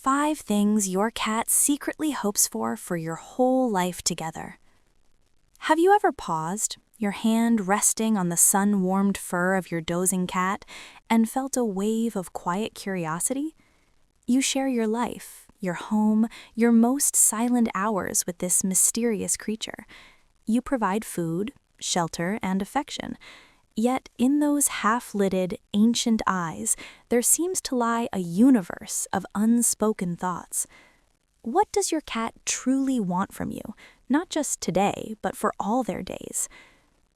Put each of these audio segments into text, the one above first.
5 things your cat secretly hopes for your whole life together. Have you ever paused, your hand resting on the sun-warmed fur of your dozing cat, and felt a wave of quiet curiosity? You share your life, your home, your most silent hours with this mysterious creature. You provide food, shelter, and affection. Yet in those half-lidded, ancient eyes, there seems to lie a universe of unspoken thoughts. What does your cat truly want from you, not just today, but for all their days?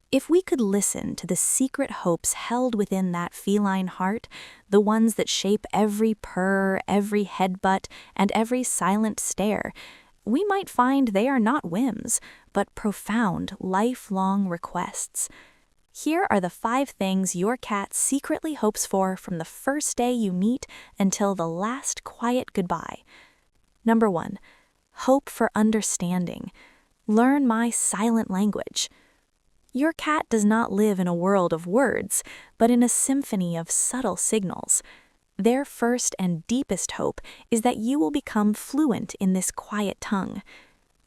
If we could listen to the secret hopes held within that feline heart, the ones that shape every purr, every headbutt, and every silent stare, we might find they are not whims, but profound, lifelong requests. Here are the 5 things your cat secretly hopes for from the first day you meet until the last quiet goodbye. Number 1. Hope for understanding. Learn my silent language. Your cat does not live in a world of words, but in a symphony of subtle signals. Their first and deepest hope is that you will become fluent in this quiet tongue.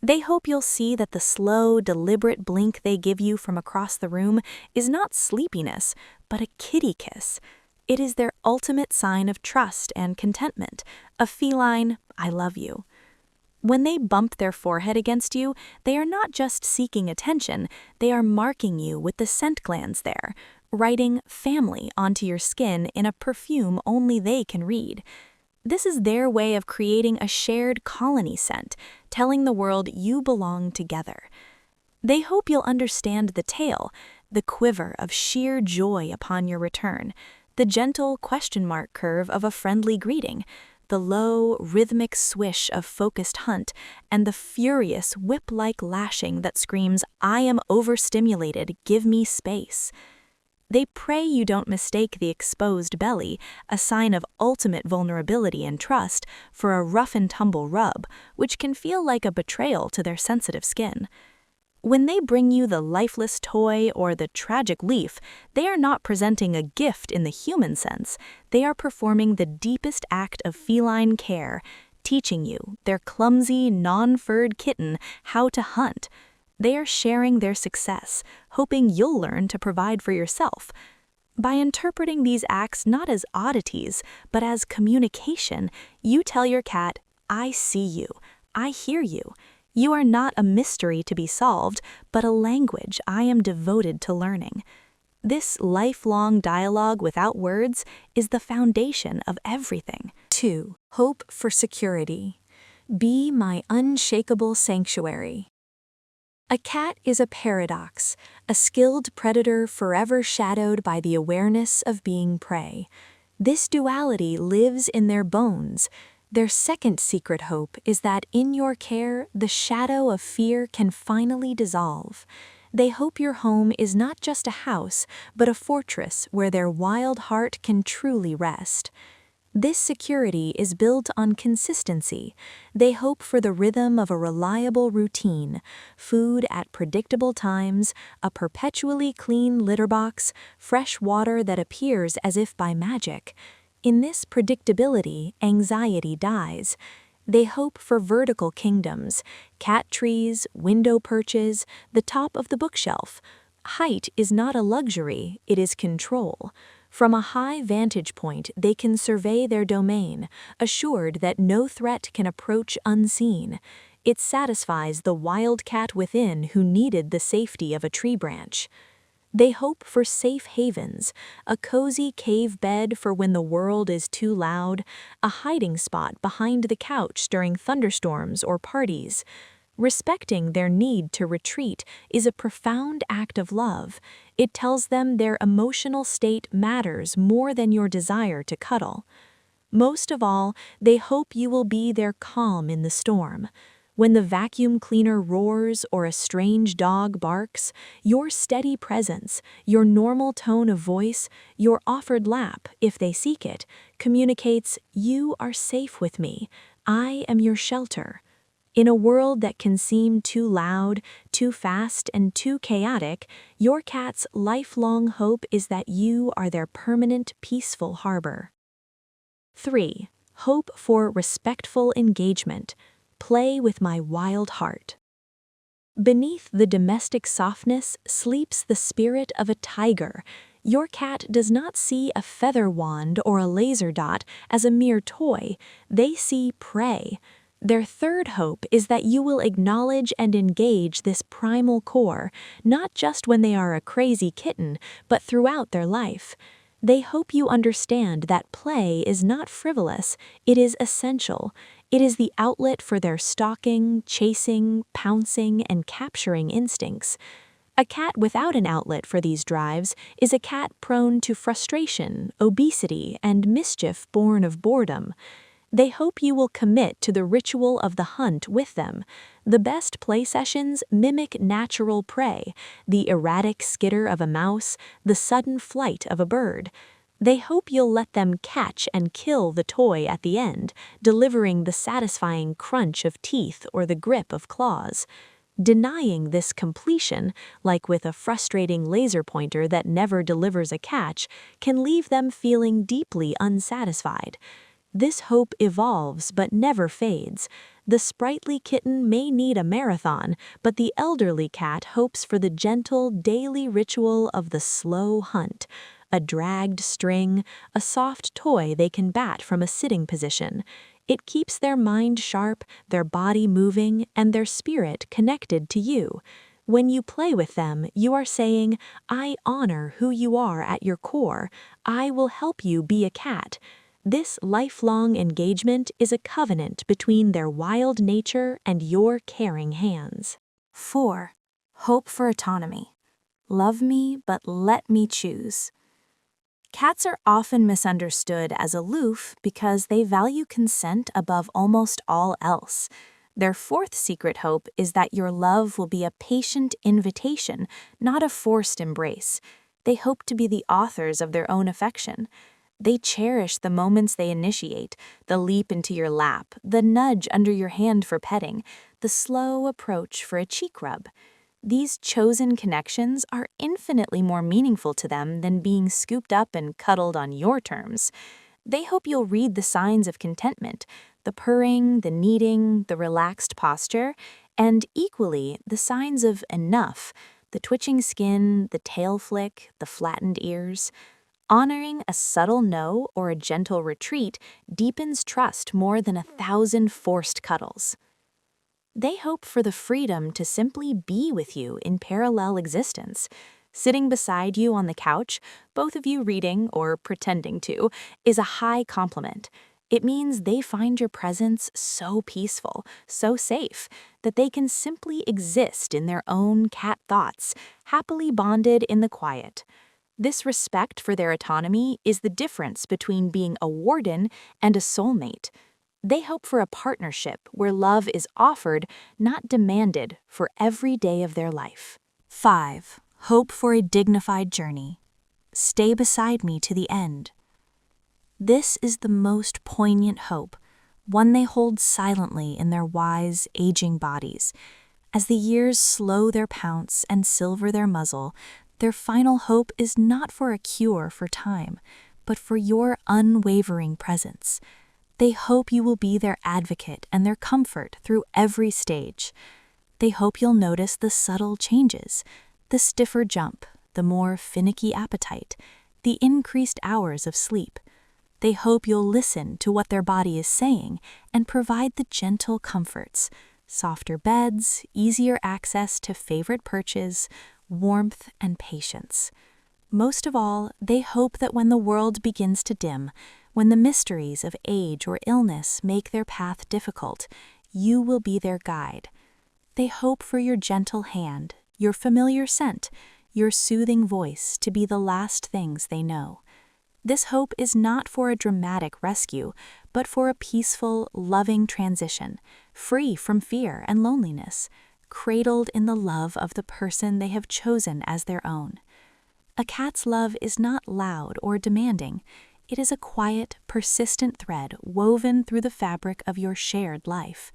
They hope you'll see that the slow, deliberate blink they give you from across the room is not sleepiness, but a kitty kiss. It is their ultimate sign of trust and contentment, a feline, I love you. When they bump their forehead against you, they are not just seeking attention, they are marking you with the scent glands there, writing family onto your skin in a perfume only they can read. This is their way of creating a shared colony scent, telling the world you belong together. They hope you'll understand the tale, the quiver of sheer joy upon your return, the gentle question mark curve of a friendly greeting, the low, rhythmic swish of focused hunt, and the furious, whip-like lashing that screams, "I am overstimulated, give me space." They pray you don't mistake the exposed belly, a sign of ultimate vulnerability and trust, for a rough-and-tumble rub, which can feel like a betrayal to their sensitive skin. When they bring you the lifeless toy or the tragic leaf, they are not presenting a gift in the human sense. They are performing the deepest act of feline care, teaching you, their clumsy, non-furred kitten, how to hunt. They are sharing their success, hoping you'll learn to provide for yourself. By interpreting these acts not as oddities, but as communication, you tell your cat, I see you, I hear you. You are not a mystery to be solved, but a language I am devoted to learning. This lifelong dialogue without words is the foundation of everything. 2. Hope for security. Be my unshakable sanctuary. A cat is a paradox, a skilled predator forever shadowed by the awareness of being prey. This duality lives in their bones. Their second secret hope is that in your care, the shadow of fear can finally dissolve. They hope your home is not just a house, but a fortress where their wild heart can truly rest. This security is built on consistency. They hope for the rhythm of a reliable routine, food at predictable times, a perpetually clean litter box, fresh water that appears as if by magic. In this predictability, anxiety dies. They hope for vertical kingdoms, cat trees, window perches, the top of the bookshelf. Height is not a luxury, it is control. From a high vantage point, they can survey their domain, assured that no threat can approach unseen. It satisfies the wild cat within who needed the safety of a tree branch. They hope for safe havens, a cozy cave bed for when the world is too loud, a hiding spot behind the couch during thunderstorms or parties. Respecting their need to retreat is a profound act of love. It tells them their emotional state matters more than your desire to cuddle. Most of all, they hope you will be their calm in the storm. When the vacuum cleaner roars or a strange dog barks, your steady presence, your normal tone of voice, your offered lap, if they seek it, communicates, "You are safe with me. I am your shelter." In a world that can seem too loud, too fast, and too chaotic, your cat's lifelong hope is that you are their permanent, peaceful harbor. 3. hope for respectful engagement. Play with my wild heart. Beneath the domestic softness sleeps the spirit of a tiger. Your cat does not see a feather wand or a laser dot as a mere toy. They see prey. Their third hope is that you will acknowledge and engage this primal core, not just when they are a crazy kitten, but throughout their life. They hope you understand that play is not frivolous, it is essential. It is the outlet for their stalking, chasing, pouncing, and capturing instincts. A cat without an outlet for these drives is a cat prone to frustration, obesity, and mischief born of boredom. They hope you will commit to the ritual of the hunt with them. The best play sessions mimic natural prey, the erratic skitter of a mouse, the sudden flight of a bird. They hope you'll let them catch and kill the toy at the end, delivering the satisfying crunch of teeth or the grip of claws. Denying this completion, like with a frustrating laser pointer that never delivers a catch, can leave them feeling deeply unsatisfied. This hope evolves but never fades. The sprightly kitten may need a marathon, but the elderly cat hopes for the gentle daily ritual of the slow hunt. A dragged string, a soft toy they can bat from a sitting position. It keeps their mind sharp, their body moving, and their spirit connected to you. When you play with them, you are saying, "I honor who you are at your core. I will help you be a cat." This lifelong engagement is a covenant between their wild nature and your caring hands. 4. Hope for autonomy. Love me, but let me choose. Cats are often misunderstood as aloof because they value consent above almost all else. Their fourth secret hope is that your love will be a patient invitation, not a forced embrace. They hope to be the authors of their own affection. They cherish the moments they initiate, the leap into your lap, the nudge under your hand for petting, the slow approach for a cheek rub. These chosen connections are infinitely more meaningful to them than being scooped up and cuddled on your terms. They hope you'll read the signs of contentment, the purring, the kneading, the relaxed posture, and equally the signs of enough, the twitching skin, the tail flick, the flattened ears. Honoring a subtle no or a gentle retreat deepens trust more than 1,000 forced cuddles. They hope for the freedom to simply be with you in parallel existence. Sitting beside you on the couch, both of you reading or pretending to, is a high compliment. It means they find your presence so peaceful, so safe, that they can simply exist in their own cat thoughts, happily bonded in the quiet. This respect for their autonomy is the difference between being a warden and a soulmate. They hope for a partnership where love is offered, not demanded, for every day of their life. 5. Hope for a dignified journey. Stay beside me to the end. This is the most poignant hope, one they hold silently in their wise, aging bodies. As the years slow their pounce and silver their muzzle, their final hope is not for a cure for time, but for your unwavering presence. They hope you will be their advocate and their comfort through every stage. They hope you'll notice the subtle changes, the stiffer jump, the more finicky appetite, the increased hours of sleep. They hope you'll listen to what their body is saying and provide the gentle comforts, softer beds, easier access to favorite perches, warmth, and patience. Most of all, they hope that when the world begins to dim, when the mysteries of age or illness make their path difficult, you will be their guide. They hope for your gentle hand, your familiar scent, your soothing voice to be the last things they know. This hope is not for a dramatic rescue, but for a peaceful, loving transition, free from fear and loneliness, cradled in the love of the person they have chosen as their own. A cat's love is not loud or demanding. It is a quiet, persistent thread woven through the fabric of your shared life.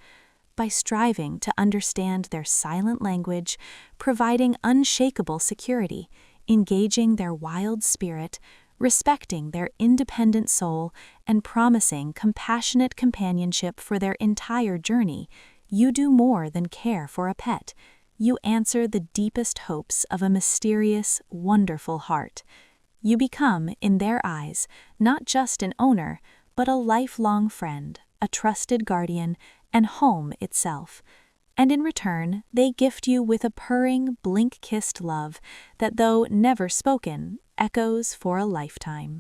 By striving to understand their silent language, providing unshakable security, engaging their wild spirit, respecting their independent soul and promising compassionate companionship for their entire journey, you do more than care for a pet. You answer the deepest hopes of a mysterious, wonderful heart. You become, in their eyes, not just an owner, but a lifelong friend, a trusted guardian, and home itself. And in return, they gift you with a purring, blink-kissed love that, though never spoken, echoes for a lifetime.